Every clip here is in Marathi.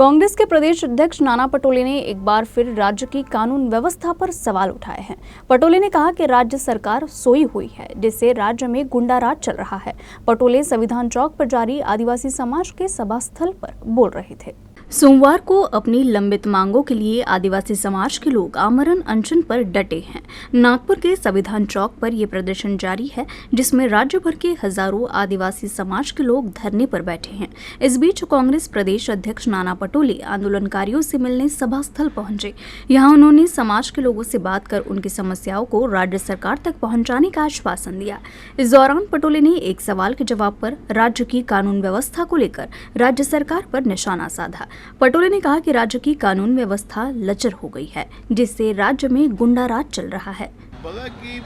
कांग्रेस के प्रदेश अध्यक्ष नाना पटोले ने एक बार फिर राज्य की कानून व्यवस्था पर सवाल उठाए हैं। पटोले ने कहा कि राज्य सरकार सोई हुई है, जिससे राज्य में गुंडा राज चल रहा है। पटोले संविधान चौक पर जारी आदिवासी समाज के सभा स्थल पर बोल रहे थे। सोमवार को अपनी लंबित मांगों के लिए आदिवासी समाज के लोग आमरण अनशन पर डटे हैं। नागपुर के संविधान चौक पर यह प्रदर्शन जारी है, जिसमें राज्य भर के हजारों आदिवासी समाज के लोग धरने पर बैठे हैं। इस बीच कांग्रेस प्रदेश अध्यक्ष नाना पटोले आंदोलनकारियों से मिलने सभा स्थल पहुंचे। यहां उन्होंने समाज के लोगों से बात कर उनकी समस्याओं को राज्य सरकार तक पहुंचाने का आश्वासन दिया। इस दौरान पटोले ने एक सवाल के जवाब पर राज्य की कानून व्यवस्था को लेकर राज्य सरकार पर निशाना साधा। पटोले ने कहा कि राज्य की कानून व्यवस्था लचर हो गई है, जिससे राज्य में गुंडा राज चल रहा है। बघा की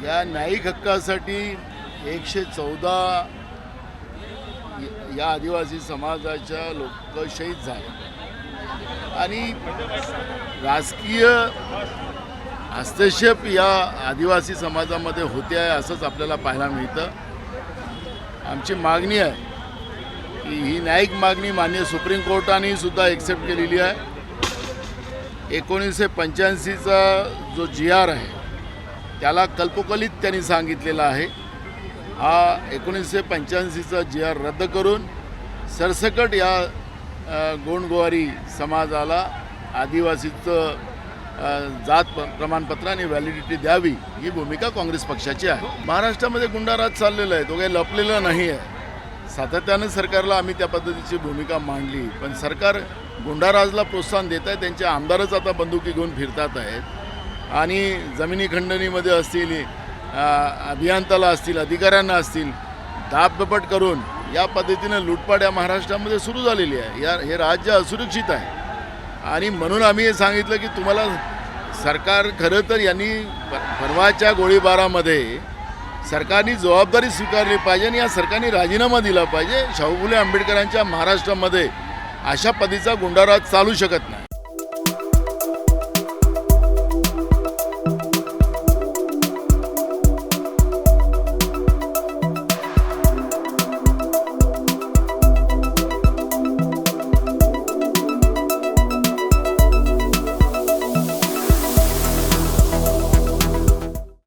या न्यायिक हक्कासाठी 114 या आदिवासी समाजाच्या लोक शहीद झाले आणि राजकीय हस्तक्षेप या आदिवासी समाजामध्ये होते आहे असंच आपल्याला पाहायला मिळतं। आमची मागणी आहे की ही न्यायिक मागणी माननीय सुप्रीम कोर्टाने सुद्धा एक्सेप्ट केलेली आहे। 1985चा जो GR आहे त्याला कल्पकलित त्यांनी सांगितलेला आहे। हा 1985चा GR रद्द करून सरसकट या गोंडगोवारी समाजाला आदिवासीचं जात प्रमाणपत्र आणि व्हॅलिडिटी द्यावी ही भूमिका काँग्रेस पक्षाची आहे। महाराष्ट्रामध्ये गुंडाराज चाललेला आहे, तो काही लपलेला नाही आहे। सातत्याने सरकारला आम्ही त्या पद्धतीची भूमिका मांडली, पण सरकार गुंडाराजला प्रोत्साहन देत आहे। त्यांचे आमदारच आता बंदुकी घेऊन फिरतात आहेत आणि जमिनी खंडणीमध्ये असतील, अभियंत्याला असतील, अधिकाऱ्यांना असतील दाबदपट करून या पद्धतीने लूटपाट या महाराष्ट्रामध्ये सुरू झालेली आहे। हे राज्य असुरक्षित आहे आणि म्हणून आम्ही हे सांगितलं की तुम्हाला सरकार खरं तर यांनी परवाच्या गोळीबारामध्ये सरकारने जबाबदारी स्वीकारली पाहिजे आणि या सरकारने राजीनामा दिला पाहिजे। शाहू फुले आंबेडकरांच्या महाराष्ट्रामध्ये अशा पद्धतीचा गुंडाराज चालू शकत नाही।